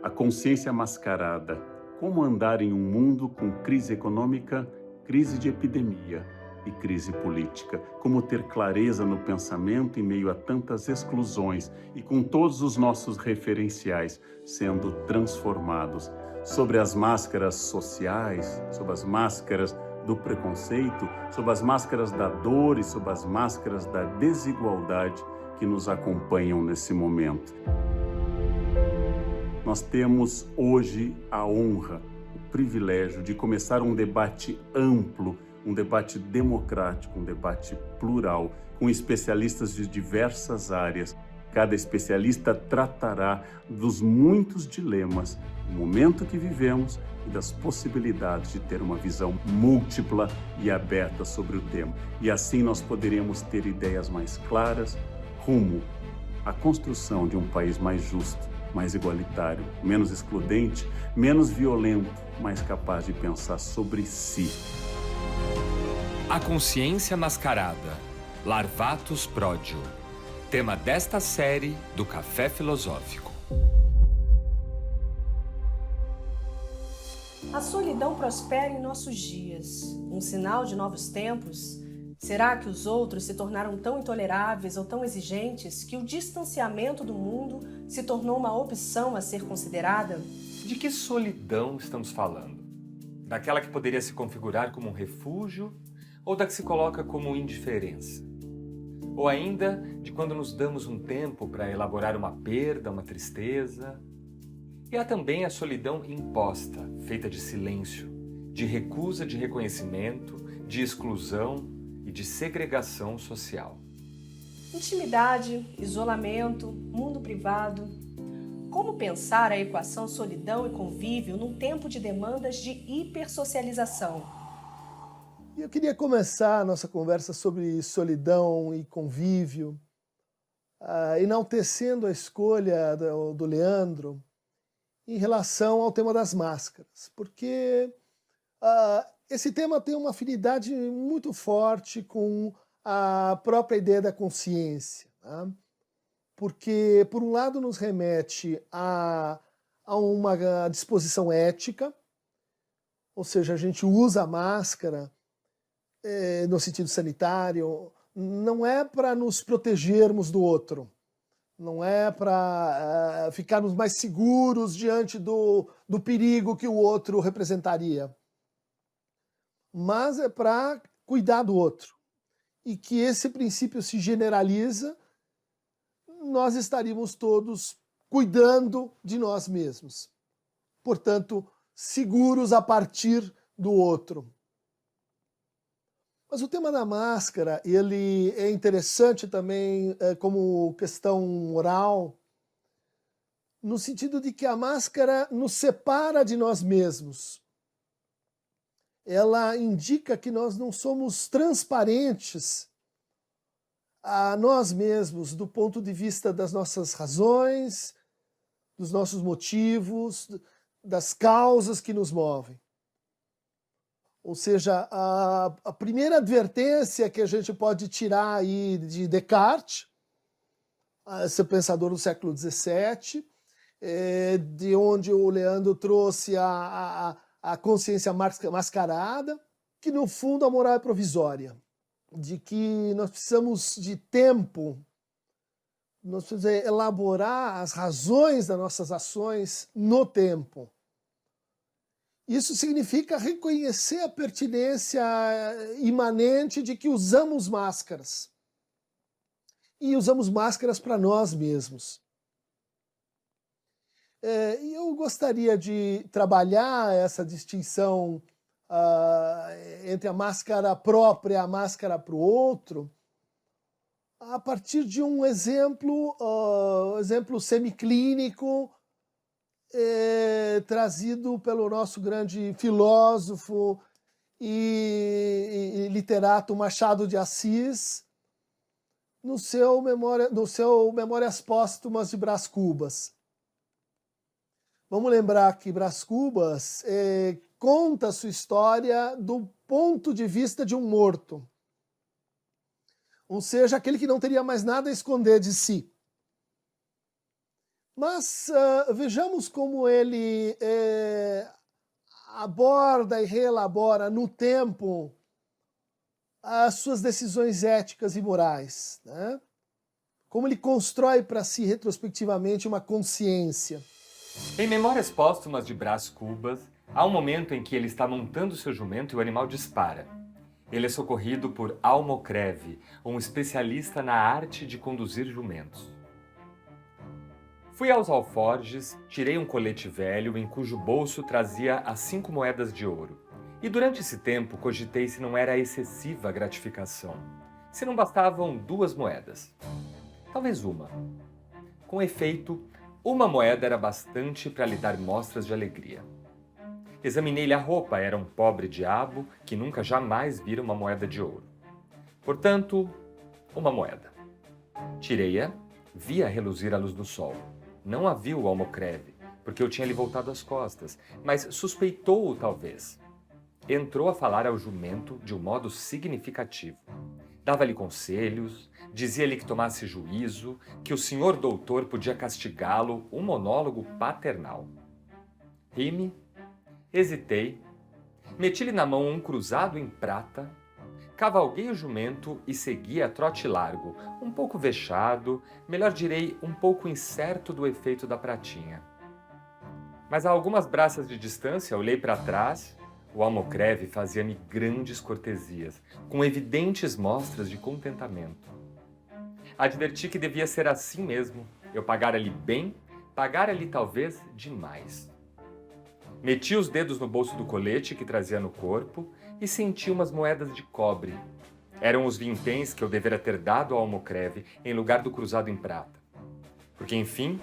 A consciência mascarada. Como andar em um mundo com crise econômica, crise de epidemia e crise política? Como ter clareza no pensamento em meio a tantas exclusões e com todos os nossos referenciais sendo transformados? Sobre as máscaras sociais, sobre as máscaras do preconceito, sobre as máscaras da dor e sobre as máscaras da desigualdade que nos acompanham nesse momento. Nós temos hoje a honra, o privilégio de começar um debate amplo, um debate democrático, um debate plural, com especialistas de diversas áreas. Cada especialista tratará dos muitos dilemas do momento que vivemos e das possibilidades de ter uma visão múltipla e aberta sobre o tema. E assim nós poderemos ter ideias mais claras rumo à construção de um país mais justo, mais igualitário, menos excludente, menos violento, mais capaz de pensar sobre si. A consciência mascarada, Larvatus Prodio, tema desta série do Café Filosófico. A solidão prospera em nossos dias, um sinal de novos tempos. Será que os outros se tornaram tão intoleráveis ou tão exigentes que o distanciamento do mundo se tornou uma opção a ser considerada? De que solidão estamos falando? Daquela que poderia se configurar como um refúgio ou da que se coloca como indiferença? Ou ainda de quando nos damos um tempo para elaborar uma perda, uma tristeza? E há também a solidão imposta, feita de silêncio, de recusa de reconhecimento, de exclusão e de segregação social. Intimidade, isolamento, mundo privado. Como pensar a equação solidão e convívio num tempo de demandas de hipersocialização? Eu queria começar a nossa conversa sobre solidão e convívio, enaltecendo a escolha do Leandro em relação ao tema das máscaras, porque esse tema tem uma afinidade muito forte com a própria ideia da consciência, tá? Porque, por um lado, nos remete a uma disposição ética, ou seja, a gente usa a máscara no sentido sanitário, não é para nos protegermos do outro, não é para ficarmos mais seguros diante do perigo que o outro representaria, mas é para cuidar do outro. E que esse princípio se generaliza, nós estaríamos todos cuidando de nós mesmos. Portanto, seguros a partir do outro. Mas o tema da máscara, ele é interessante também como questão moral, no sentido de que a máscara nos separa de nós mesmos. Ela indica que nós não somos transparentes a nós mesmos do ponto de vista das nossas razões, dos nossos motivos, das causas que nos movem. Ou seja, a primeira advertência que a gente pode tirar aí de Descartes, esse pensador do século XVII, de onde o Leandro trouxe a consciência mascarada, que no fundo a moral é provisória, de que nós precisamos de tempo, nós precisamos elaborar as razões das nossas ações no tempo. Isso significa reconhecer a pertinência imanente de que usamos máscaras. E usamos máscaras para nós mesmos. E eu gostaria de trabalhar essa distinção entre a máscara própria e a máscara para o outro, a partir de um exemplo semiclínico trazido pelo nosso grande filósofo e literato Machado de Assis, no seu Memórias Póstumas de Brás Cubas. Vamos lembrar que Brás Cubas conta a sua história do ponto de vista de um morto. Ou seja, aquele que não teria mais nada a esconder de si. Mas vejamos como ele aborda e reelabora no tempo as suas decisões éticas e morais, né? Como ele constrói para si retrospectivamente uma consciência. Em Memórias Póstumas de Brás Cubas, há um momento em que ele está montando seu jumento e o animal dispara. Ele é socorrido por Almocreve, um especialista na arte de conduzir jumentos. Fui aos alforjes, tirei um colete velho em cujo bolso trazia as 5 moedas de ouro. E durante esse tempo cogitei se não era excessiva a gratificação, se não bastavam 2 moedas. Talvez uma. Com efeito, uma moeda era bastante para lhe dar mostras de alegria. Examinei-lhe a roupa, era um pobre diabo que nunca jamais vira uma moeda de ouro. Portanto, uma moeda. Tirei-a, vi-a reluzir à luz do sol. Não a viu o Almocreve, porque eu tinha lhe voltado as costas, mas suspeitou-o talvez. Entrou a falar ao jumento de um modo significativo. Dava-lhe conselhos, dizia-lhe que tomasse juízo, que o senhor doutor podia castigá-lo, um monólogo paternal. Ri-me, hesitei, meti-lhe na mão um cruzado em prata, cavalguei o jumento e segui a trote largo, um pouco vexado, melhor direi, um pouco incerto do efeito da pratinha. Mas a algumas braças de distância olhei para trás. O Almocreve fazia-me grandes cortesias, com evidentes mostras de contentamento. Adverti que devia ser assim mesmo, eu pagara-lhe bem, pagara-lhe talvez demais. Meti os dedos no bolso do colete que trazia no corpo e senti umas moedas de cobre. Eram os vinténs que eu devera ter dado ao Almocreve em lugar do cruzado em prata. Porque, enfim,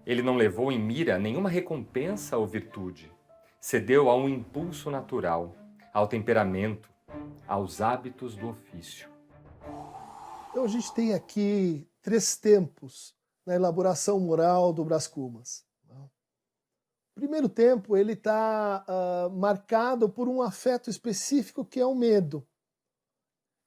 ele não levou em mira nenhuma recompensa ou virtude. Cedeu a um impulso natural, ao temperamento, aos hábitos do ofício. Então a gente tem aqui 3 tempos na elaboração moral do Brás Cubas. O primeiro tempo ele está marcado por um afeto específico que é o medo.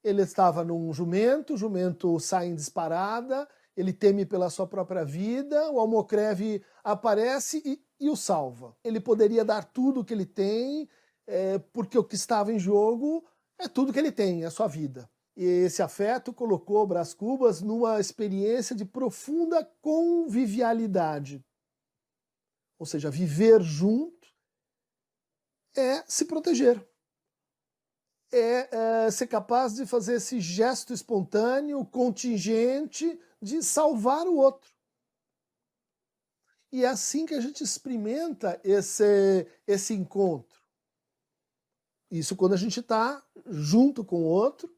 Ele estava num jumento, o jumento sai em disparada, ele teme pela sua própria vida, o Almocreve aparece e o salva. Ele poderia dar tudo o que ele tem, porque o que estava em jogo é tudo que ele tem, é a sua vida. E esse afeto colocou Brás Cubas numa experiência de profunda convivialidade. Ou seja, viver junto é se proteger. É ser capaz de fazer esse gesto espontâneo, contingente, de salvar o outro. E é assim que a gente experimenta esse encontro. Isso quando a gente está junto com o outro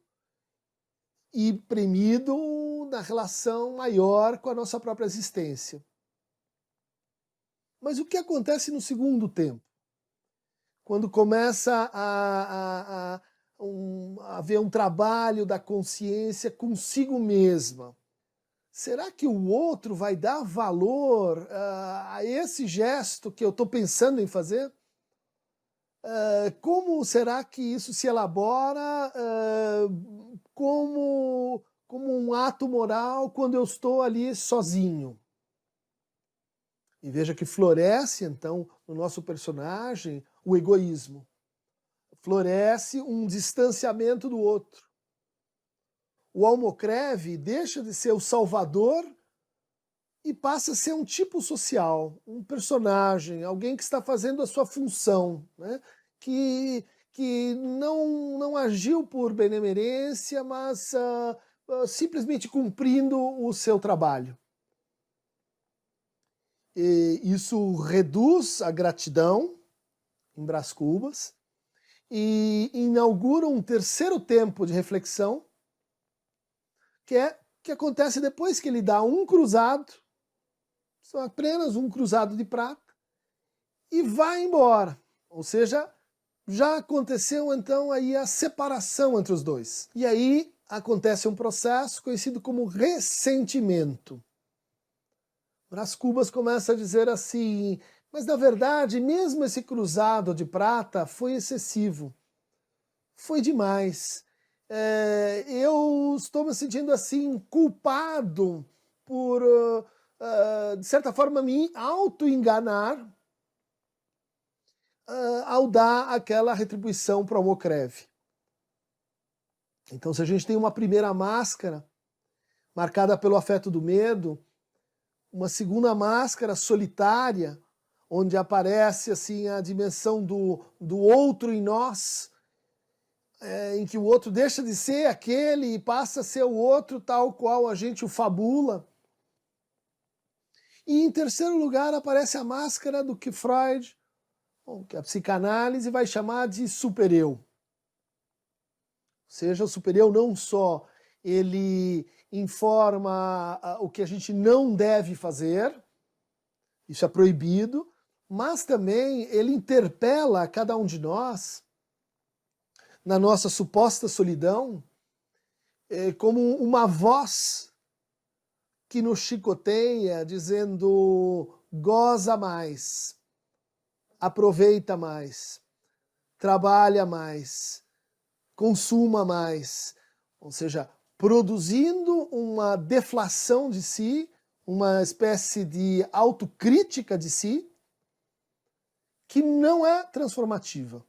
e premido na relação maior com a nossa própria existência. Mas o que acontece no segundo tempo? Quando começa a haver um trabalho da consciência consigo mesma. Será que o outro vai dar valor a esse gesto que eu estou pensando em fazer? Como será que isso se elabora como um ato moral quando eu estou ali sozinho? E veja que floresce, então, no nosso personagem, o egoísmo. Floresce um distanciamento do outro. O Almocreve deixa de ser o salvador e passa a ser um tipo social, um personagem, alguém que está fazendo a sua função, né? que não agiu por benemerência, mas simplesmente cumprindo o seu trabalho. E isso reduz a gratidão em Brás Cubas e inaugura um terceiro tempo de reflexão, que acontece depois que ele dá um cruzado, só apenas um cruzado de prata, e vai embora. Ou seja, já aconteceu então aí a separação entre os dois. E aí acontece um processo conhecido como ressentimento. Brás Cubas começa a dizer assim, mas na verdade, mesmo esse cruzado de prata foi excessivo, foi demais. Eu estou me sentindo assim, culpado por de certa forma, me auto-enganar ao dar aquela retribuição para o Mocreve. Então, se a gente tem uma primeira máscara marcada pelo afeto do medo, uma segunda máscara solitária, onde aparece assim a dimensão do outro em nós, em que o outro deixa de ser aquele e passa a ser o outro tal qual a gente o fabula. E em terceiro lugar aparece a máscara do que Freud, que a psicanálise vai chamar de supereu. Ou seja, o supereu não só ele informa o que a gente não deve fazer, isso é proibido, mas também ele interpela cada um de nós, na nossa suposta solidão, como uma voz que nos chicoteia, dizendo: goza mais, aproveita mais, trabalha mais, consuma mais. Ou seja, produzindo uma deflação de si, uma espécie de autocrítica de si, que não é transformativa,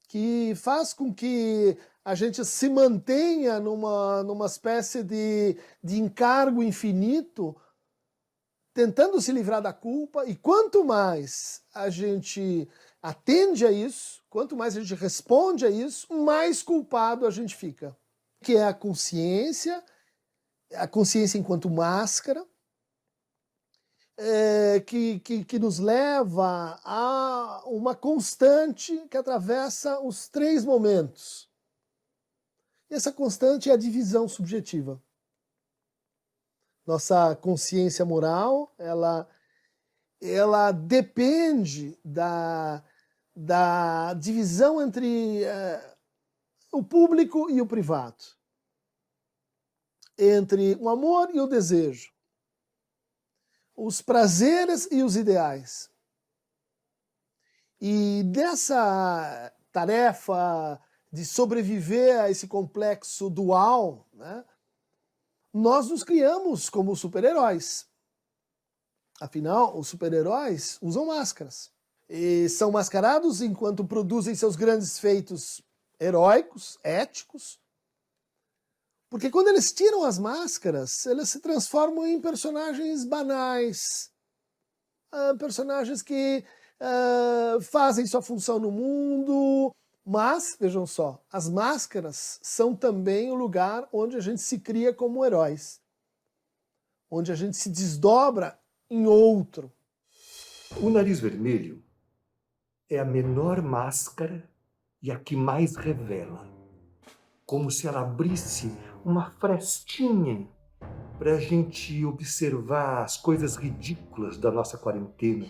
que faz com que a gente se mantenha numa espécie de encargo infinito, tentando se livrar da culpa, e quanto mais a gente atende a isso, quanto mais a gente responde a isso, mais culpado a gente fica. Que é a consciência enquanto máscara, que nos leva a uma constante que atravessa os três momentos. E essa constante é a divisão subjetiva. Nossa consciência moral, ela depende da divisão entre o público e o privado, entre o amor e o desejo, os prazeres e os ideais. E dessa tarefa de sobreviver a esse complexo dual, né, nós nos criamos como super-heróis. Afinal, os super-heróis usam máscaras. E são mascarados enquanto produzem seus grandes feitos heróicos, éticos. Porque quando eles tiram as máscaras, eles se transformam em personagens banais, personagens que fazem sua função no mundo. Mas, vejam só, as máscaras são também o lugar onde a gente se cria como heróis, onde a gente se desdobra em outro. O nariz vermelho é a menor máscara e a que mais revela, como se ela abrisse uma frestinha para a gente observar as coisas ridículas da nossa quarentena,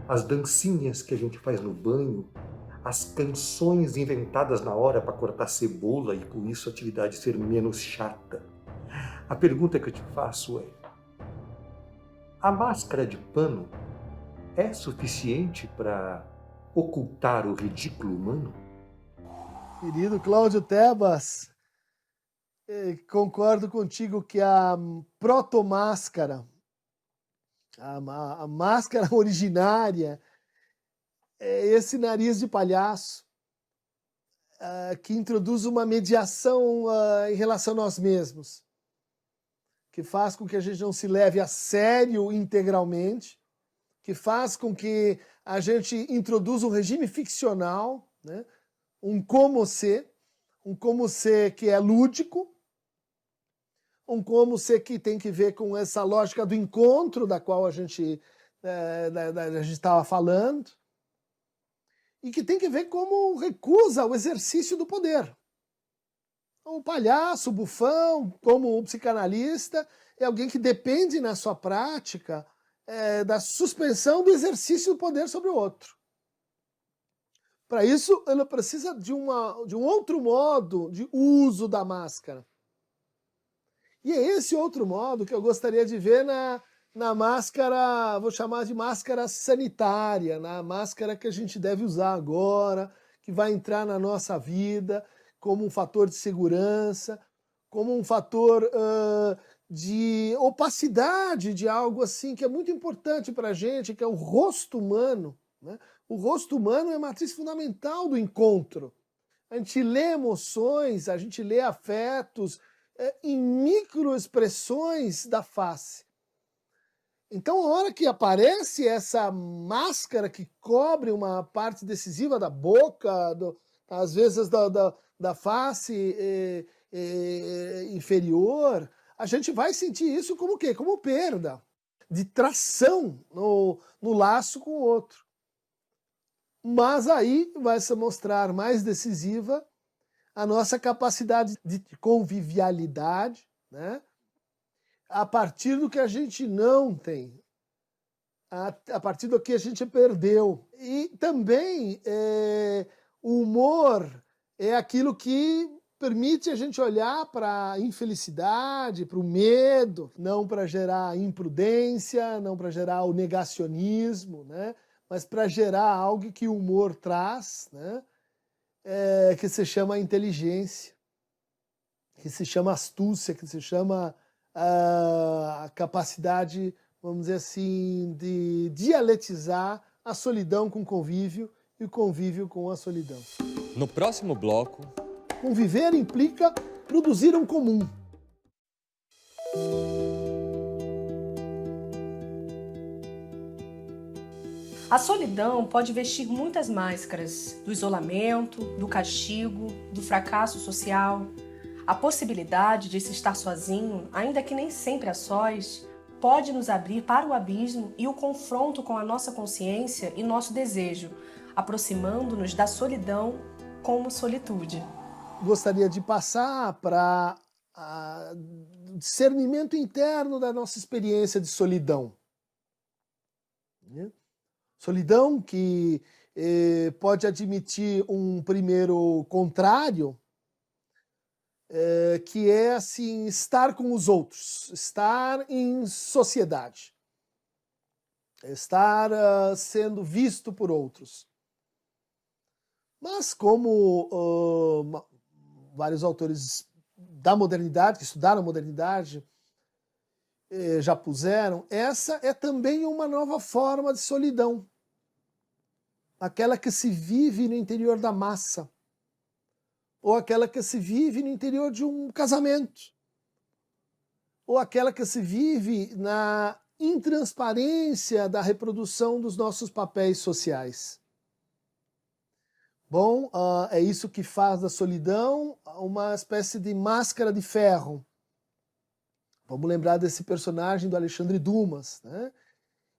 as dancinhas que a gente faz no banho, as canções inventadas na hora para cortar cebola e com isso a atividade ser menos chata. A pergunta que eu te faço é: a máscara de pano é suficiente para ocultar o ridículo humano? Querido Cláudio Tebas, concordo contigo que a protomáscara, a máscara originária, é esse nariz de palhaço que introduz uma mediação em relação a nós mesmos, que faz com que a gente não se leve a sério integralmente, que faz com que a gente introduza um regime ficcional, né? Um como ser que é lúdico, um como ser que tem que ver com essa lógica do encontro da qual a gente estava falando, e que tem que ver como recusa o exercício do poder. O palhaço, o bufão, como o psicanalista, é alguém que depende na sua prática da suspensão do exercício do poder sobre o outro. Para isso, ele precisa de um outro modo de uso da máscara. E é esse outro modo que eu gostaria de ver na máscara, vou chamar de máscara sanitária, na máscara que a gente deve usar agora, que vai entrar na nossa vida como um fator de segurança, como um fator de opacidade de algo assim que é muito importante para a gente, que é o rosto humano, né? O rosto humano é a matriz fundamental do encontro. A gente lê emoções, a gente lê afetos em microexpressões da face. Então, a hora que aparece essa máscara que cobre uma parte decisiva da boca, às vezes da face inferior, a gente vai sentir isso como o quê? Como perda de tração no laço com o outro. Mas aí vai se mostrar mais decisiva a nossa capacidade de convivialidade, né? A partir do que a gente não tem, a partir do que a gente perdeu. E também o humor é aquilo que permite a gente olhar para a infelicidade, para o medo, não para gerar imprudência, não para gerar o negacionismo, né? Mas para gerar algo que o humor traz, né? Que se chama inteligência, que se chama astúcia, que se chama a capacidade, vamos dizer assim, de dialetizar a solidão com o convívio e o convívio com a solidão. No próximo bloco... Conviver implica produzir um comum. A solidão pode vestir muitas máscaras, do isolamento, do castigo, do fracasso social. A possibilidade de se estar sozinho, ainda que nem sempre a sós, pode nos abrir para o abismo e o confronto com a nossa consciência e nosso desejo, aproximando-nos da solidão como solitude. Gostaria de passar para o discernimento interno da nossa experiência de solidão. Solidão que pode admitir um primeiro contrário, que é assim, estar com os outros, estar em sociedade, estar sendo visto por outros. Mas como vários autores da modernidade, que estudaram a modernidade, já puseram, essa é também uma nova forma de solidão. Aquela que se vive no interior da massa, ou aquela que se vive no interior de um casamento, ou aquela que se vive na intransparência da reprodução dos nossos papéis sociais. Bom, é isso que faz da solidão uma espécie de máscara de ferro. Vamos lembrar desse personagem do Alexandre Dumas, né?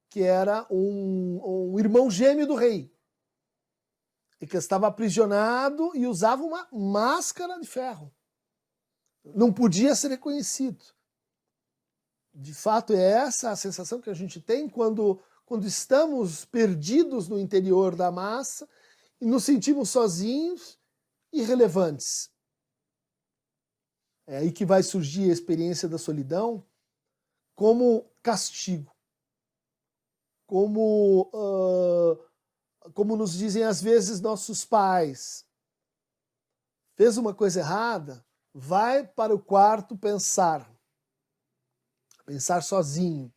Que era um irmão gêmeo do rei, e que estava aprisionado e usava uma máscara de ferro. Não podia ser reconhecido. De fato, é essa a sensação que a gente tem quando estamos perdidos no interior da massa e nos sentimos sozinhos e irrelevantes. É aí que vai surgir a experiência da solidão como castigo, como nos dizem às vezes nossos pais. Fez uma coisa errada, vai para o quarto pensar sozinho.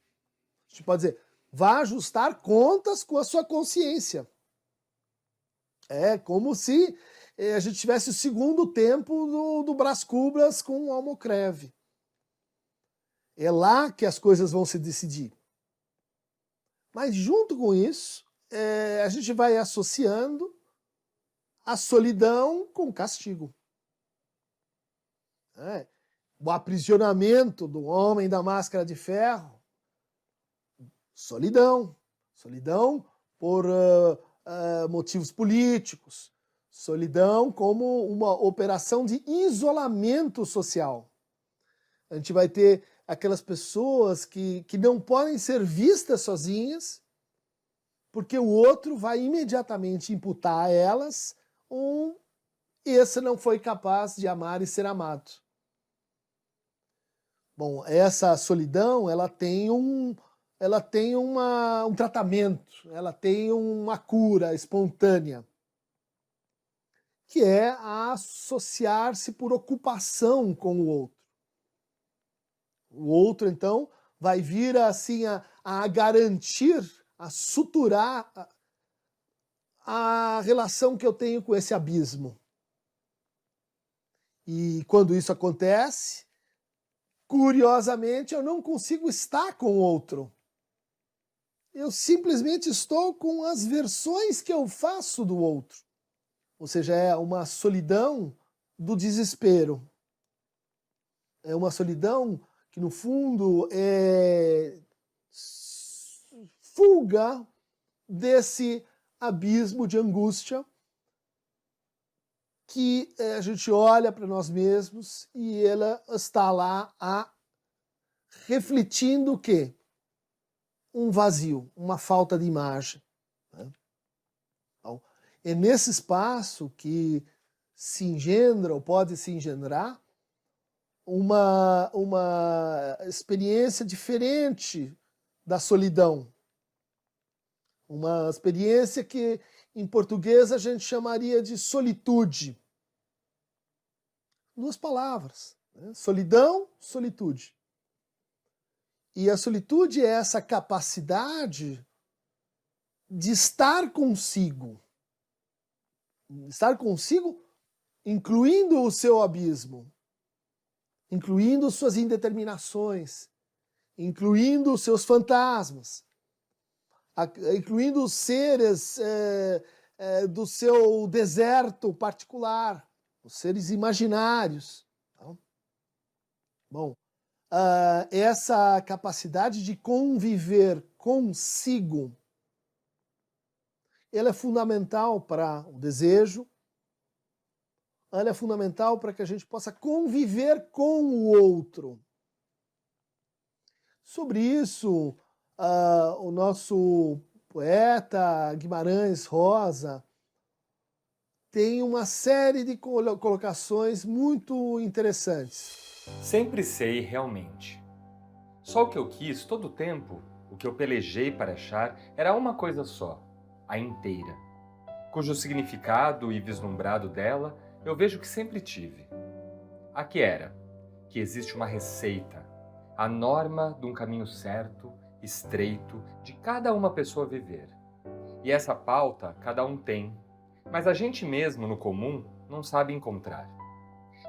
A gente pode dizer, vá ajustar contas com a sua consciência. É como se a gente tivesse o segundo tempo do Brás Cubas com o Almocreve. É lá que as coisas vão se decidir. Mas junto com isso, a gente vai associando a solidão com castigo. O aprisionamento do homem da máscara de ferro, solidão. Solidão por motivos políticos. Solidão como uma operação de isolamento social. A gente vai ter aquelas pessoas que não podem ser vistas sozinhas, porque o outro vai imediatamente imputar a elas esse não foi capaz de amar e ser amado. Bom, essa solidão, ela tem um tratamento, ela tem uma cura espontânea, que é a associar-se por ocupação com o outro. O outro, então, vai vir assim a garantir, a suturar a relação que eu tenho com esse abismo. E quando isso acontece, curiosamente, eu não consigo estar com o outro. Eu simplesmente estou com as versões que eu faço do outro. Ou seja, é uma solidão do desespero. É uma solidão que, no fundo, é fuga desse abismo de angústia que a gente olha para nós mesmos e ela está lá refletindo o quê? Um vazio, uma falta de imagem. Né? Então, é nesse espaço que se engendra ou pode se engendrar uma experiência diferente da solidão. Uma experiência que em português a gente chamaria de solitude. Duas palavras, né? Solidão, solitude. E a solitude é essa capacidade de estar consigo. Estar consigo, incluindo o seu abismo, incluindo suas indeterminações, incluindo os seus fantasmas, incluindo os seres do seu deserto particular, os seres imaginários. Tá? Bom, essa capacidade de conviver consigo, ela é fundamental para o desejo, ela é fundamental para que a gente possa conviver com o outro. Sobre isso, o nosso poeta Guimarães Rosa tem uma série de colocações muito interessantes. Sempre sei realmente. Só o que eu quis todo o tempo, o que eu pelejei para achar, era uma coisa só, a inteira, cujo significado e vislumbrado dela eu vejo que sempre tive. A que era que existe uma receita, a norma de um caminho certo, estreito, de cada uma pessoa viver. E essa pauta cada um tem, mas a gente mesmo, no comum, não sabe encontrar.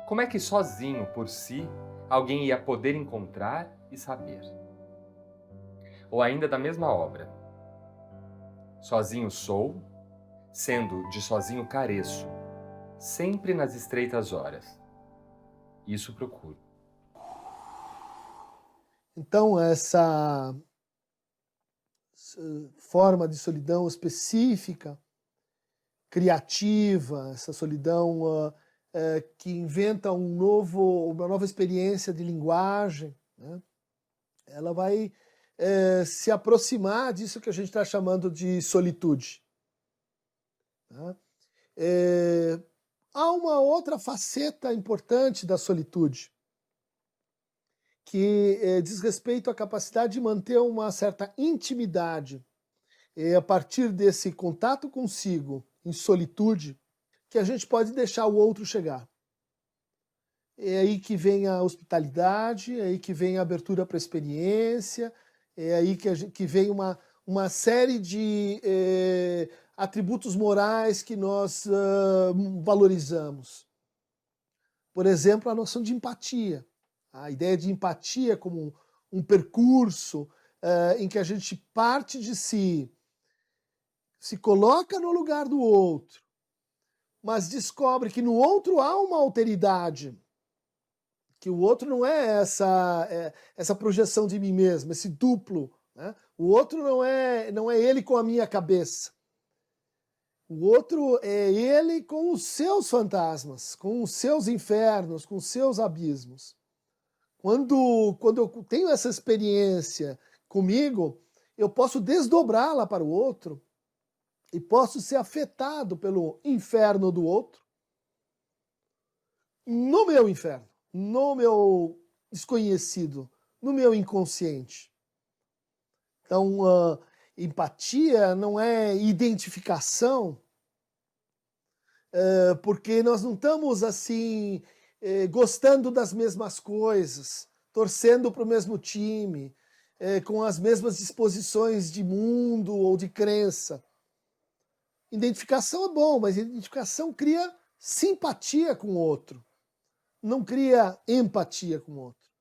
Como é que sozinho, por si, alguém ia poder encontrar e saber? Ou ainda da mesma obra. Sozinho sou, sendo de sozinho careço, sempre nas estreitas horas. Isso procuro. Então, essa forma de solidão específica, criativa, essa solidão que inventa uma nova experiência de linguagem, né? Ela vai se aproximar disso que a gente está chamando de solitude. Tá? Há uma outra faceta importante da solitude, que diz respeito à capacidade de manter uma certa intimidade. É a partir desse contato consigo, em solitude, que a gente pode deixar o outro chegar. É aí que vem a hospitalidade, é aí que vem a abertura para a experiência, é aí que vem uma série de atributos morais que nós valorizamos. Por exemplo, a noção de empatia. A ideia de empatia como um percurso em que a gente parte de si, se coloca no lugar do outro, mas descobre que no outro há uma alteridade, que o outro não é essa projeção de mim mesmo, esse duplo, né? O outro não é ele com a minha cabeça. O outro é ele com os seus fantasmas, com os seus infernos, com os seus abismos. Quando eu tenho essa experiência comigo, eu posso desdobrá-la para o outro e posso ser afetado pelo inferno do outro no meu inferno, no meu desconhecido, no meu inconsciente. Então, empatia não é identificação, porque nós não estamos assim gostando das mesmas coisas, torcendo para o mesmo time, com as mesmas disposições de mundo ou de crença. Identificação é bom, mas identificação cria simpatia com o outro, não cria empatia com o outro.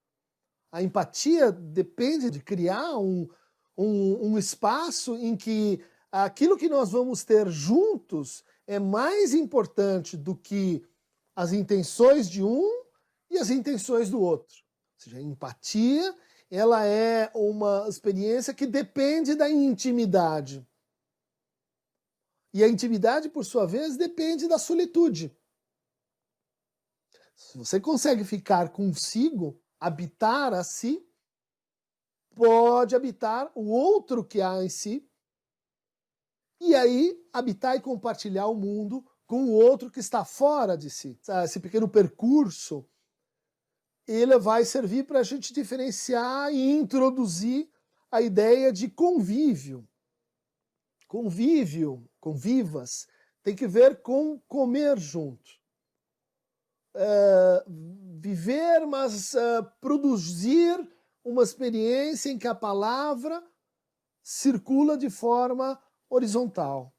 A empatia depende de criar um espaço em que aquilo que nós vamos ter juntos é mais importante do que as intenções de um e as intenções do outro. Ou seja, a empatia, ela é uma experiência que depende da intimidade. E a intimidade, por sua vez, depende da solitude. Se você consegue ficar consigo, habitar a si, pode habitar o outro que há em si, e aí habitar e compartilhar o mundo com o outro que está fora de si. Esse pequeno percurso, ele vai servir para a gente diferenciar e introduzir a ideia de convívio. Convívio, convivas, tem que ver com comer junto. Viver, mas produzir uma experiência em que a palavra circula de forma horizontal.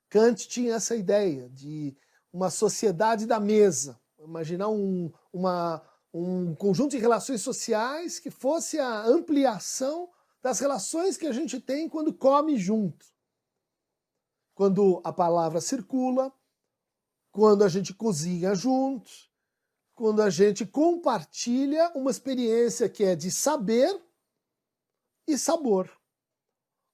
Kant tinha essa ideia de uma sociedade da mesa. Imaginar um conjunto de relações sociais que fosse a ampliação das relações que a gente tem quando come junto. Quando a palavra circula, quando a gente cozinha junto, quando a gente compartilha uma experiência que é de saber e sabor.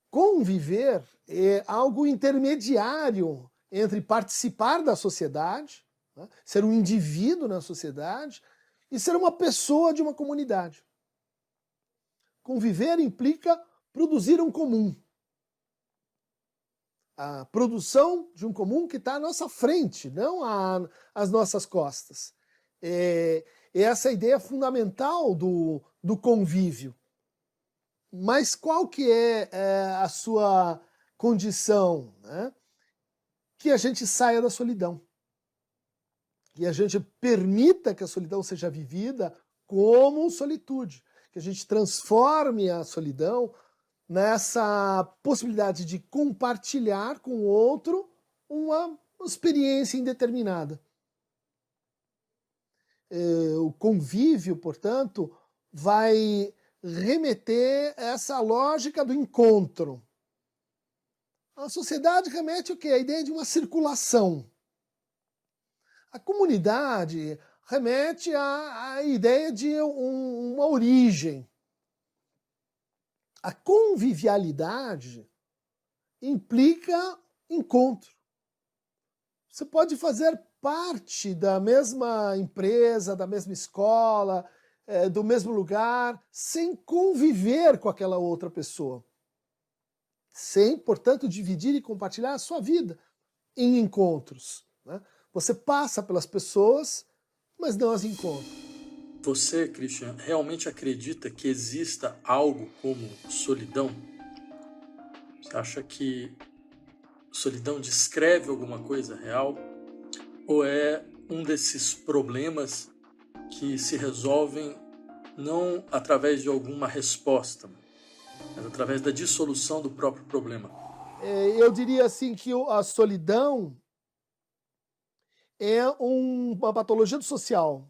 Conviver é algo intermediário entre participar da sociedade, né, ser um indivíduo na sociedade, e ser uma pessoa de uma comunidade. Conviver implica produzir um comum. A produção de um comum que está à nossa frente, não às nossas costas. É essa ideia fundamental do convívio. Mas qual que é a sua condição? Né? Que a gente saia da solidão. Que a gente permita que a solidão seja vivida como solitude. Que a gente transforme a solidão nessa possibilidade de compartilhar com o outro uma experiência indeterminada. O convívio, portanto, vai remeter a essa lógica do encontro. A sociedade remete o quê? A ideia de uma circulação. A comunidade remete à ideia de uma origem. A convivialidade implica encontro. Você pode fazer parte da mesma empresa, da mesma escola, do mesmo lugar, sem conviver com aquela outra pessoa. Sem, portanto, dividir e compartilhar a sua vida em encontros. Né? Você passa pelas pessoas, mas não as encontra. Você, Christian, realmente acredita que exista algo como solidão? Você acha que solidão descreve alguma coisa real? Ou é um desses problemas que se resolvem não através de alguma resposta, mas através da dissolução do próprio problema? Eu diria assim que a solidão é uma patologia do social.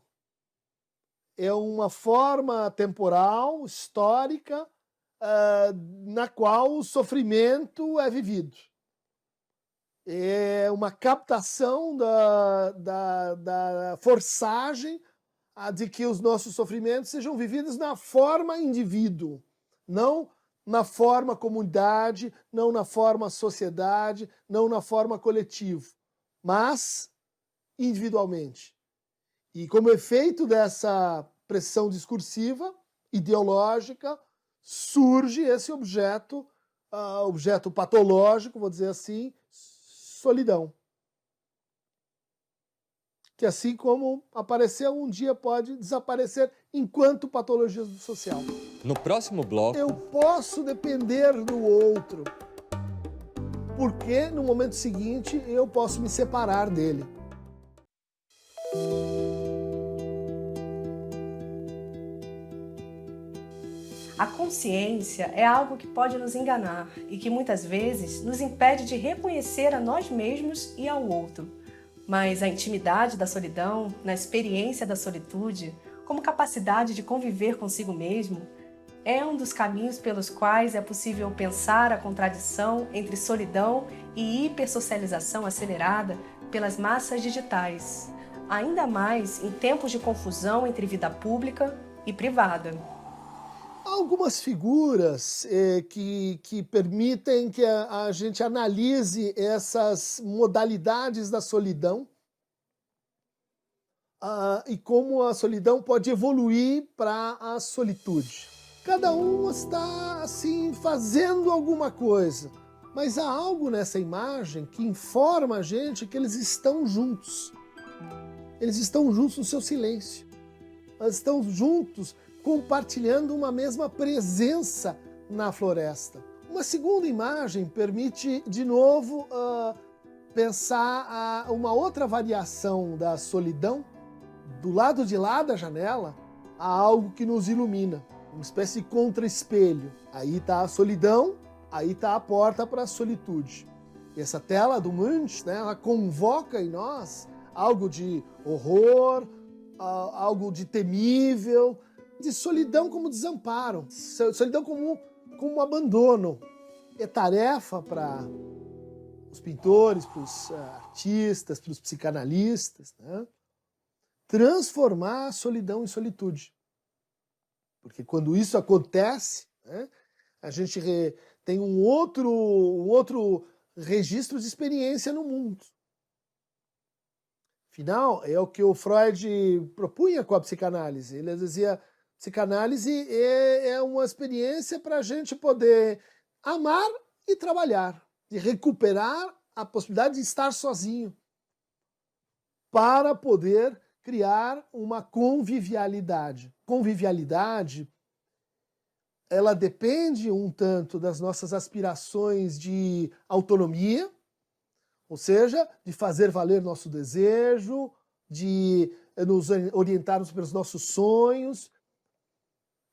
É uma forma temporal, histórica, na qual o sofrimento é vivido. É uma captação da forçagem de que os nossos sofrimentos sejam vividos na forma indivíduo, não na forma comunidade, não na forma sociedade, não na forma coletivo, mas individualmente. E como efeito dessa pressão discursiva, ideológica, surge esse objeto patológico, vou dizer assim, solidão. Que assim como apareceu, um dia pode desaparecer enquanto patologia social. No próximo bloco... Eu posso depender do outro, porque no momento seguinte eu posso me separar dele. A consciência é algo que pode nos enganar e que muitas vezes nos impede de reconhecer a nós mesmos e ao outro. Mas a intimidade da solidão, na experiência da solitude, como capacidade de conviver consigo mesmo, é um dos caminhos pelos quais é possível pensar a contradição entre solidão e hipersocialização acelerada pelas massas digitais, ainda mais em tempos de confusão entre vida pública e privada. Há algumas figuras que permitem que a gente analise essas modalidades da solidão e como a solidão pode evoluir para a solitude. Cada um está, assim, fazendo alguma coisa, mas há algo nessa imagem que informa a gente que eles estão juntos. Eles estão juntos no seu silêncio. Eles estão juntos compartilhando uma mesma presença na floresta. Uma segunda imagem permite, de novo, pensar uma outra variação da solidão. Do lado de lá da janela, há algo que nos ilumina. Uma espécie de contra-espelho. Aí está a solidão, aí está a porta para a solitude. E essa tela do Munch, né, ela convoca em nós algo de horror, algo de temível, de solidão como desamparo, solidão como abandono. É tarefa para os pintores, para os artistas, para os psicanalistas, né, transformar a solidão em solitude. Porque quando isso acontece, né, a gente tem um outro registro de experiência no mundo. Afinal, é o que o Freud propunha com a psicanálise. Ele dizia, psicanálise é uma experiência para a gente poder amar e trabalhar, de recuperar a possibilidade de estar sozinho, para poder criar uma convivialidade. Convivialidade, ela depende um tanto das nossas aspirações de autonomia, ou seja, de fazer valer nosso desejo, de nos orientarmos pelos nossos sonhos,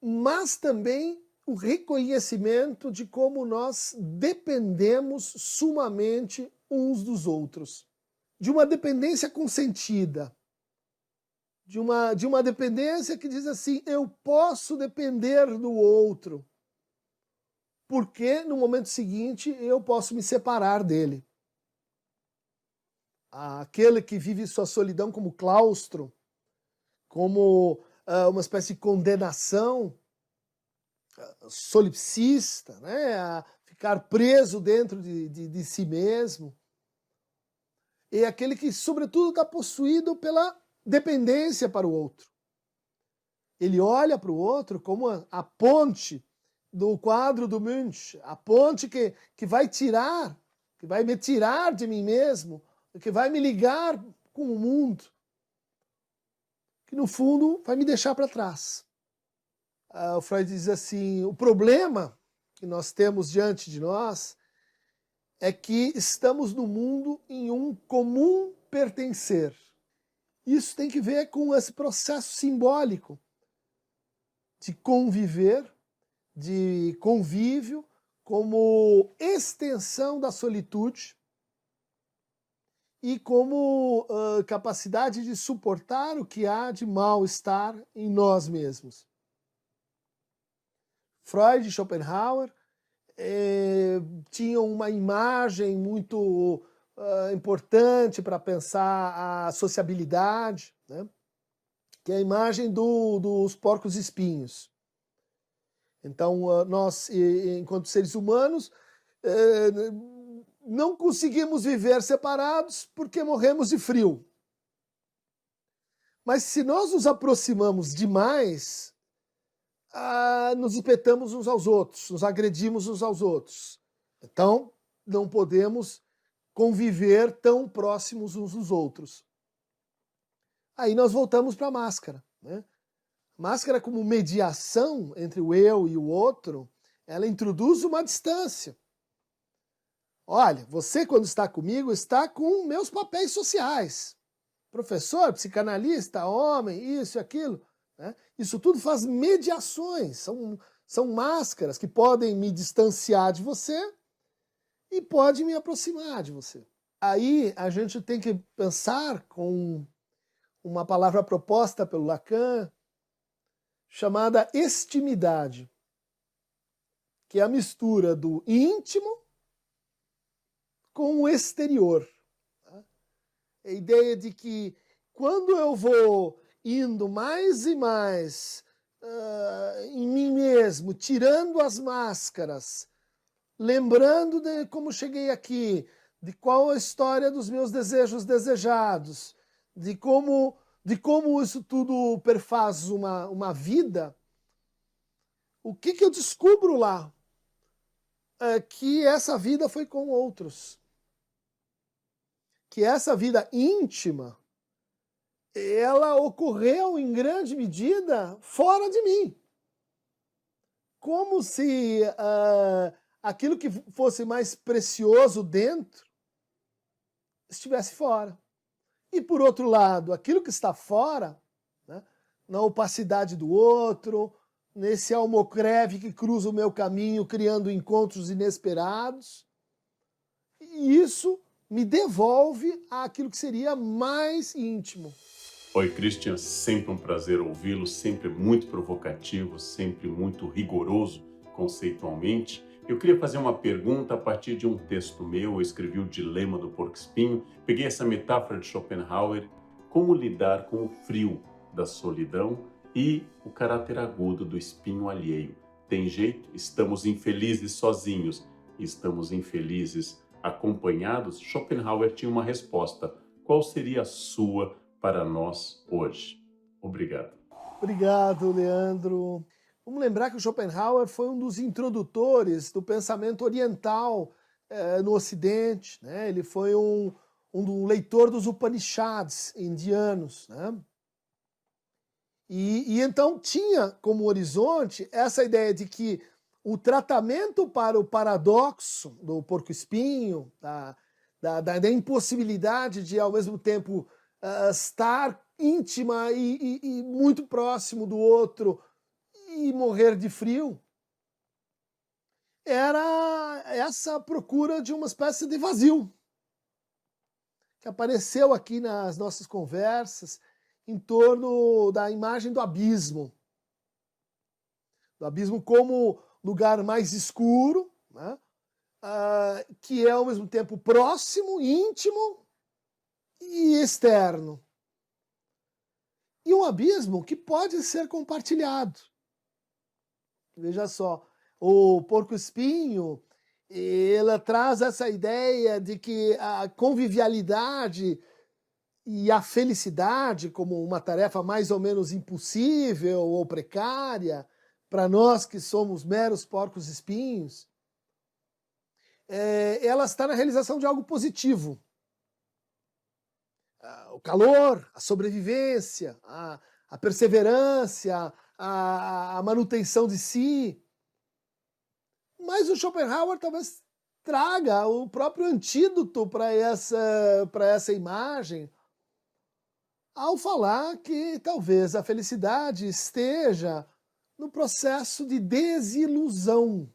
mas também o reconhecimento de como nós dependemos sumamente uns dos outros. De uma dependência consentida, de uma dependência que diz assim, eu posso depender do outro, porque no momento seguinte eu posso me separar dele. Aquele que vive sua solidão como claustro, como uma espécie de condenação solipsista, né? A ficar preso dentro de si mesmo, é aquele que sobretudo está possuído pela dependência para o outro. Ele olha para o outro como a ponte do quadro do Munch, a ponte que vai me tirar de mim mesmo, que vai me ligar com o mundo, que no fundo vai me deixar para trás. O Freud diz assim, o problema que nós temos diante de nós é que estamos no mundo em um comum pertencer. Isso tem que ver com esse processo simbólico de conviver, de convívio, como extensão da solitude e como capacidade de suportar o que há de mal-estar em nós mesmos. Freud e Schopenhauer tinham uma imagem muito importante para pensar a sociabilidade, né? Que é a imagem dos porcos espinhos. Então, nós, enquanto seres humanos, não conseguimos viver separados porque morremos de frio. Mas se nós nos aproximamos demais, nos espetamos uns aos outros, nos agredimos uns aos outros. Então, não podemos conviver tão próximos uns dos outros. Aí nós voltamos para a máscara, né? Máscara como mediação entre o eu e o outro, ela introduz uma distância. Olha, você quando está comigo está com meus papéis sociais. Professor, psicanalista, homem, isso e aquilo. Né? Isso tudo faz mediações, São máscaras que podem me distanciar de você e podem me aproximar de você. Aí a gente tem que pensar com uma palavra proposta pelo Lacan, chamada extimidade, que é a mistura do íntimo com o exterior. A ideia de que quando eu vou indo mais e mais em mim mesmo, tirando as máscaras, lembrando de como cheguei aqui, de qual a história dos meus desejos desejados, de como isso tudo perfaz uma vida, o que eu descubro lá? É que essa vida foi com outros. Que essa vida íntima, ela ocorreu em grande medida fora de mim. Como se aquilo que fosse mais precioso dentro estivesse fora. E por outro lado, aquilo que está fora, né, na opacidade do outro, nesse almocreve que cruza o meu caminho, criando encontros inesperados, e isso me devolve àquilo que seria mais íntimo. Oi, Christian, sempre um prazer ouvi-lo, sempre muito provocativo, sempre muito rigoroso conceitualmente. Eu queria fazer uma pergunta a partir de um texto meu. Eu escrevi o Dilema do Porco-Espinho, peguei essa metáfora de Schopenhauer, como lidar com o frio da solidão e o caráter agudo do espinho alheio. Tem jeito? Estamos infelizes sozinhos, estamos infelizes acompanhados? Schopenhauer tinha uma resposta. Qual seria a sua para nós hoje? Obrigado. Obrigado, Leandro. Vamos lembrar que o Schopenhauer foi um dos introdutores do pensamento oriental no Ocidente, né? Ele foi um leitor dos Upanishads indianos, né? E então tinha como horizonte essa ideia de que o tratamento para o paradoxo do porco-espinho, da impossibilidade de, ao mesmo tempo, estar íntima e muito próximo do outro e morrer de frio, era essa procura de uma espécie de vazio que apareceu aqui nas nossas conversas em torno da imagem do abismo como lugar mais escuro, né? Que é ao mesmo tempo próximo, íntimo e externo. E um abismo que pode ser compartilhado. Veja só, o porco-espinho, ela traz essa ideia de que a convivialidade e a felicidade como uma tarefa mais ou menos impossível ou precária para nós que somos meros porcos-espinhos, ela está na realização de algo positivo. O calor, a sobrevivência, a perseverança, a manutenção de si. Mas o Schopenhauer talvez traga o próprio antídoto para essa imagem, ao falar que talvez a felicidade esteja no processo de desilusão,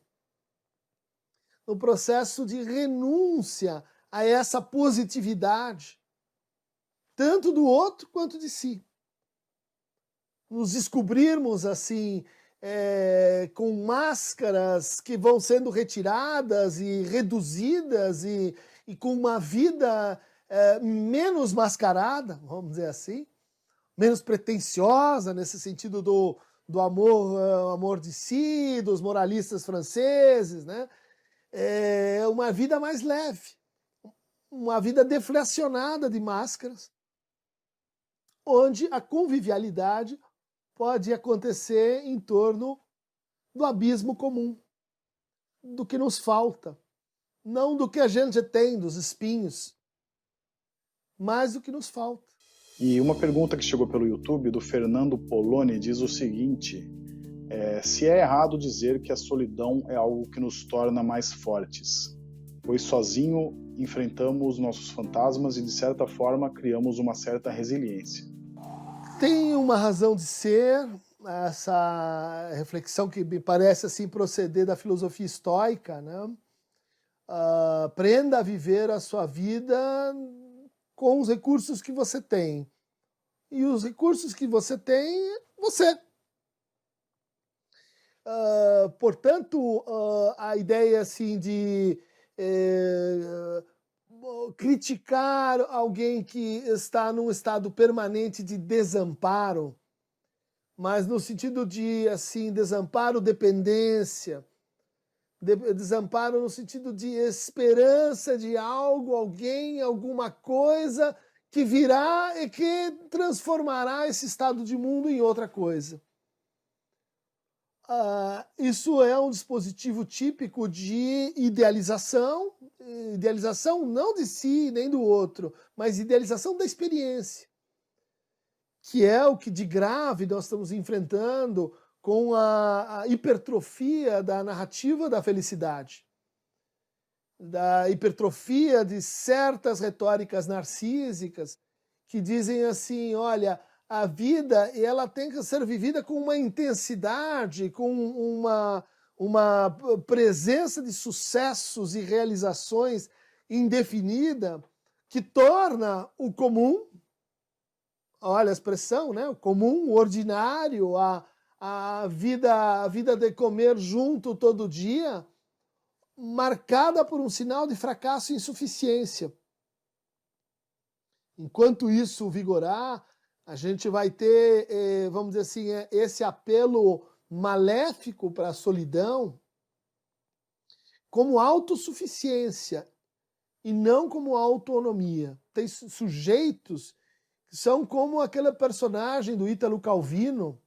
no processo de renúncia a essa positividade, tanto do outro quanto de si. Nos descobrirmos assim, com máscaras que vão sendo retiradas e reduzidas e com uma vida menos mascarada, vamos dizer assim, menos pretensiosa nesse sentido do amor de si, dos moralistas franceses, né? Uma vida mais leve, uma vida deflacionada de máscaras, onde a convivialidade pode acontecer em torno do abismo comum, do que nos falta, não do que a gente tem, dos espinhos, mas do que nos falta. E uma pergunta que chegou pelo YouTube, do Fernando Poloni, diz o seguinte: se é errado dizer que a solidão é algo que nos torna mais fortes, pois sozinho enfrentamos nossos fantasmas e, de certa forma, criamos uma certa resiliência. Tem uma razão de ser, essa reflexão que me parece assim proceder da filosofia estoica, né? Aprenda a viver a sua vida com os recursos que você tem. E os recursos que você tem, você. Portanto, a ideia assim de criticar alguém que está num estado permanente de desamparo, mas no sentido de assim desamparo, dependência, desamparo no sentido de esperança de algo, alguém, alguma coisa que virá e que transformará esse estado de mundo em outra coisa. Isso é um dispositivo típico de idealização não de si nem do outro, mas idealização da experiência, que é o que de grave nós estamos enfrentando com a hipertrofia da narrativa da felicidade, da hipertrofia de certas retóricas narcísicas que dizem assim, olha, a vida ela tem que ser vivida com uma intensidade, com uma presença de sucessos e realizações indefinida que torna o comum, olha a expressão, né? O comum, o ordinário, a vida de comer junto todo dia, marcada por um sinal de fracasso e insuficiência. Enquanto isso vigorar, a gente vai ter, vamos dizer assim, esse apelo maléfico para a solidão como autossuficiência e não como autonomia. Tem sujeitos que são como aquele personagem do Ítalo Calvino,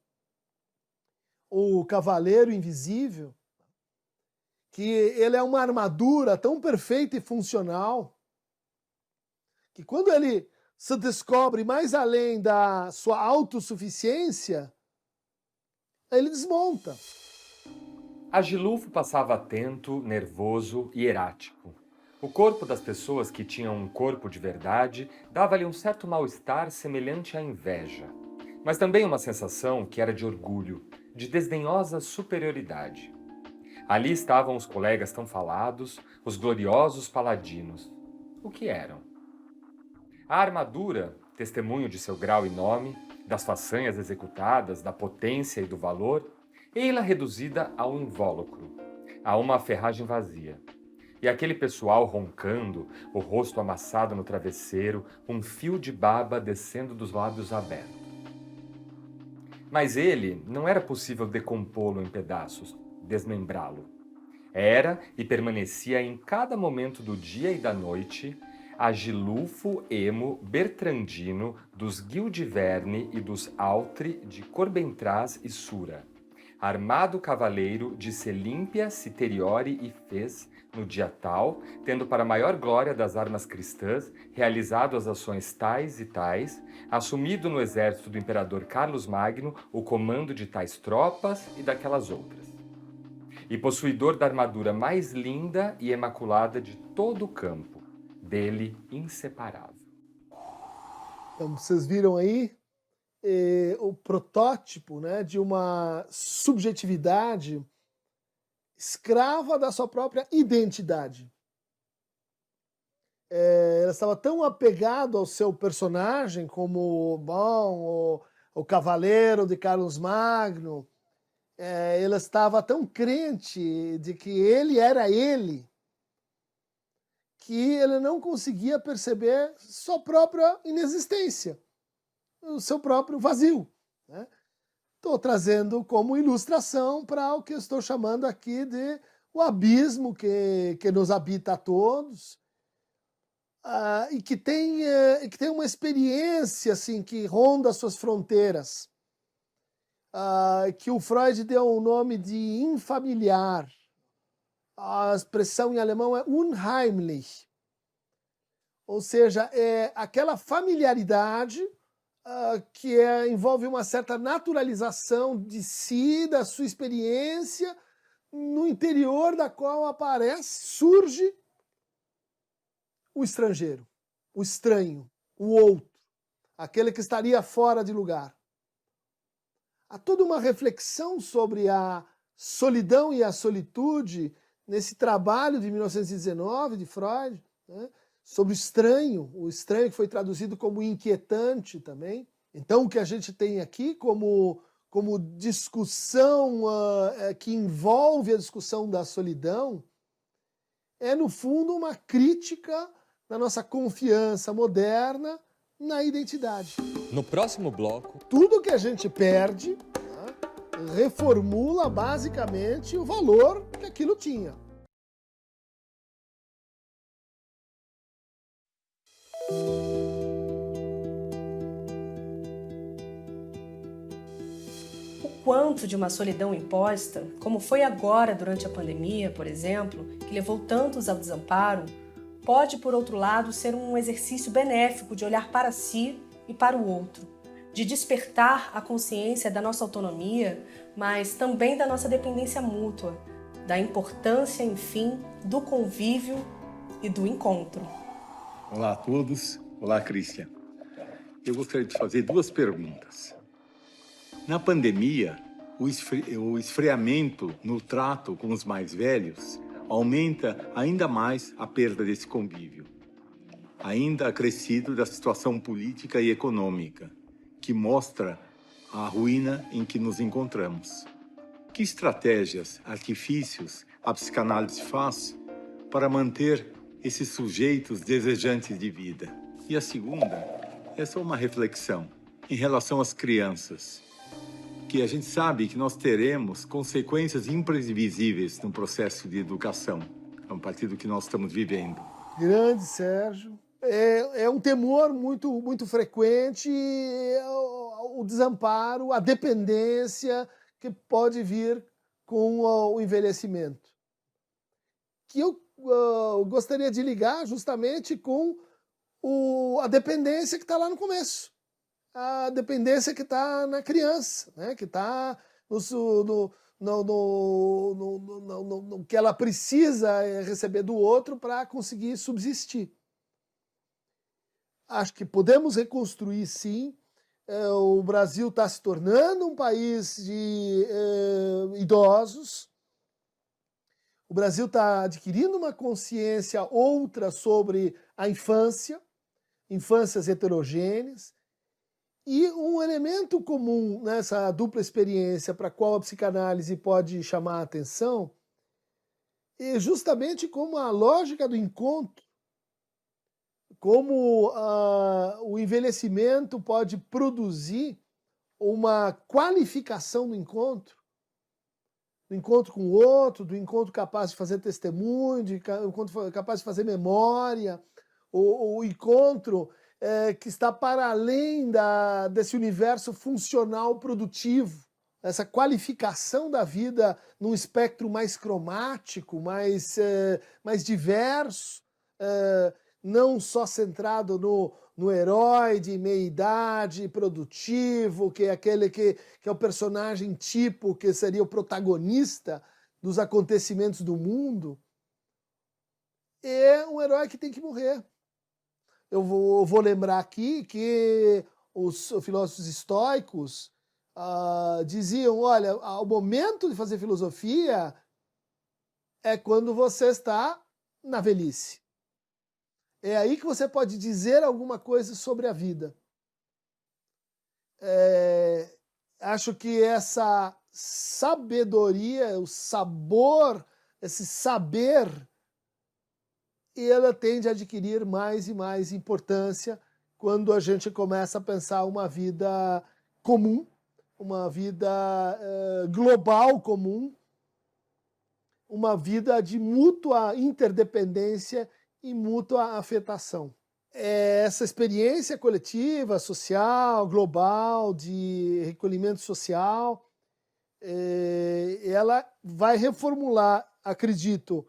o Cavaleiro Invisível, que ele é uma armadura tão perfeita e funcional que quando ele se descobre mais além da sua autossuficiência, ele desmonta. Agilulfo passava atento, nervoso e erático. O corpo das pessoas que tinham um corpo de verdade dava-lhe um certo mal-estar semelhante à inveja, mas também uma sensação que era de orgulho, de desdenhosa superioridade. Ali estavam os colegas tão falados, os gloriosos paladinos. O que eram? A armadura, testemunho de seu grau e nome, das façanhas executadas, da potência e do valor, ei-la reduzida a um invólucro, a uma ferragem vazia. E aquele pessoal roncando, o rosto amassado no travesseiro, um fio de baba descendo dos lábios abertos. Mas ele não era possível decompô-lo em pedaços, desmembrá-lo. Era e permanecia em cada momento do dia e da noite Agilulfo Emo Bertrandino dos Gildiverne e dos Altri de Corbentraz e Sura, armado cavaleiro de Selímpia, Citeriore e Fez, no dia tal, tendo para maior glória das armas cristãs realizado as ações tais e tais, assumido no exército do imperador Carlos Magno o comando de tais tropas e daquelas outras, e possuidor da armadura mais linda e imaculada de todo o campo, dele inseparável. Então, vocês viram aí o protótipo, né, de uma subjetividade escrava da sua própria identidade. Ela estava tão apegado ao seu personagem como o cavaleiro de Carlos Magno, ela estava tão crente de que ele era ele, que ele não conseguia perceber sua própria inexistência, o seu próprio vazio. Estou trazendo como ilustração para o que eu estou chamando aqui de o abismo que nos habita a todos, e que tem uma experiência assim, que ronda as suas fronteiras, que o Freud deu o nome de infamiliar. A expressão em alemão é unheimlich, ou seja, é aquela familiaridade que envolve uma certa naturalização de si, da sua experiência, no interior da qual surge o estrangeiro, o estranho, o outro, aquele que estaria fora de lugar. há toda uma reflexão sobre a solidão e a solitude nesse trabalho de 1919 de Freud, né, sobre o estranho que foi traduzido como inquietante também. Então o que a gente tem aqui como discussão que envolve a discussão da solidão é, no fundo, uma crítica da nossa confiança moderna na identidade. No próximo bloco, Tudo que a gente perde, né, reformula basicamente o valor que aquilo tinha. O quanto de uma solidão imposta, como foi agora durante a pandemia, por exemplo, que levou tantos ao desamparo, pode, por outro lado, ser um exercício benéfico de olhar para si e para o outro, de despertar a consciência da nossa autonomia, mas também da nossa dependência mútua, da importância, enfim, do convívio e do encontro. Olá a todos. Olá, Christian. Eu gostaria de fazer duas perguntas. Na pandemia, o esfriamento no trato com os mais velhos aumenta ainda mais a perda desse convívio, ainda acrescido da situação política e econômica, que mostra a ruína em que nos encontramos. Que estratégias, artifícios a psicanálise faz para manter esses sujeitos desejantes de vida? E a segunda é só uma reflexão em relação às crianças, que a gente sabe que nós teremos consequências imprevisíveis no processo de educação, a partir do que nós estamos vivendo. Grande Sérgio. É um temor muito frequente, o desamparo, a dependência que pode vir com o envelhecimento. Que eu gostaria de ligar justamente com a dependência que está lá no começo. A dependência que está na criança, né? Que está no que ela precisa receber do outro para conseguir subsistir. Acho que podemos reconstruir, sim. O Brasil está se tornando um país de idosos. O Brasil está adquirindo uma consciência outra sobre a infância, infâncias heterogêneas. E um elemento comum nessa dupla experiência para a qual a psicanálise pode chamar a atenção é justamente como a lógica do encontro, como o envelhecimento pode produzir uma qualificação do encontro com o outro, do encontro capaz de fazer testemunho, do encontro capaz de fazer memória, o encontro que está para além desse universo funcional produtivo, essa qualificação da vida num espectro mais cromático, mais diverso, não só centrado no herói de meia-idade, produtivo, que é aquele que é o personagem tipo, que seria o protagonista dos acontecimentos do mundo, é um herói que tem que morrer. Eu vou lembrar aqui que os filósofos estoicos diziam, olha, o momento de fazer filosofia é quando você está na velhice. É aí que você pode dizer alguma coisa sobre a vida. Acho que essa sabedoria, o sabor, esse saber, ela tende a adquirir mais e mais importância quando a gente começa a pensar uma vida comum, uma vida global comum, uma vida de mútua interdependência e mútua afetação. Essa experiência coletiva, social, global, de recolhimento social, ela vai reformular, acredito,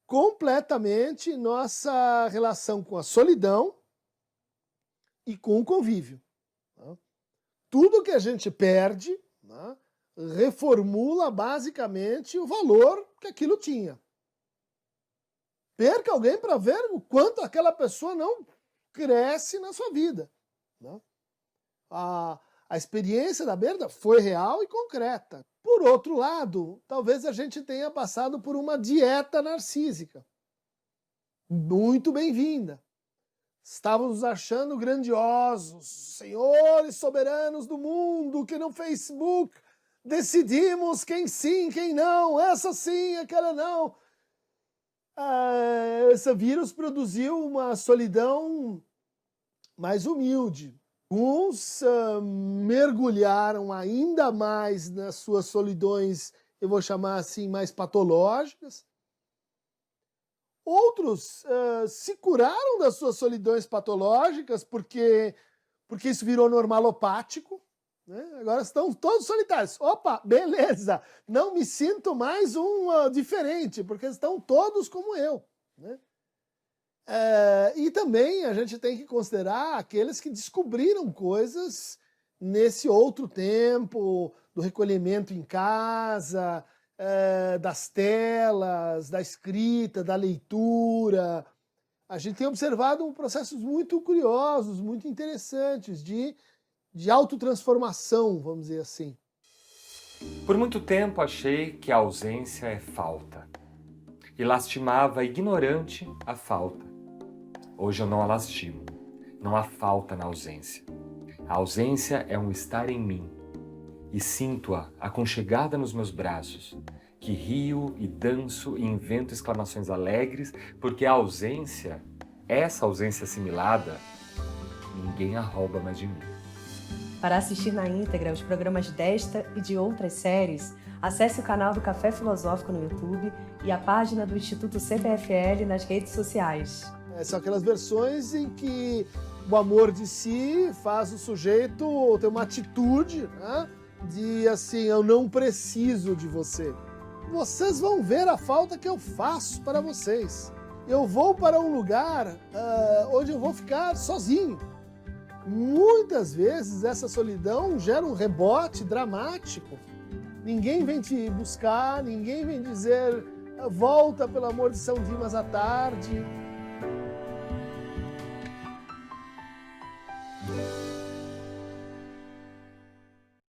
completamente nossa relação com a solidão e com o convívio. Tudo que a gente perde, reformula basicamente o valor que aquilo tinha. Perca alguém para ver o quanto aquela pessoa não cresce na sua vida. A A experiência da Berta foi real e concreta. Por outro lado, talvez a gente tenha passado por uma dieta narcísica. Muito bem-vinda. Estávamos achando grandiosos, senhores soberanos do mundo, que no Facebook decidimos quem sim, quem não, essa sim, aquela não. Esse vírus produziu uma solidão mais humilde. Uns mergulharam ainda mais nas suas solidões, eu vou chamar assim, mais patológicas. Outros se curaram das suas solidões patológicas porque isso virou normalopático, né? Agora estão todos solitários. Opa, beleza, não me sinto mais um diferente, porque estão todos como eu, né? E também a gente tem que considerar aqueles que descobriram coisas nesse outro tempo, do recolhimento em casa, das telas, da escrita, da leitura. A gente tem observado processos muito curiosos, muito interessantes de autotransformação, vamos dizer assim. Por muito tempo achei que a ausência é falta e lastimava ignorante a falta. Hoje eu não a lastimo. Não há falta na ausência. A ausência é um estar em mim e sinto-a aconchegada nos meus braços, que rio e danço e invento exclamações alegres, porque a ausência, essa ausência assimilada, ninguém a rouba mais de mim. Para assistir na íntegra os programas desta e de outras séries, acesse o canal do Café Filosófico no YouTube e a página do Instituto CPFL nas redes sociais. São aquelas versões em que o amor de si faz o sujeito ter uma atitude, né, de assim, eu não preciso de você. Vocês vão ver a falta que eu faço para vocês. Eu vou para um lugar onde eu vou ficar sozinho. Muitas vezes essa solidão gera um rebote dramático. Ninguém vem te buscar, ninguém vem dizer volta, pelo amor de São Dimas à tarde.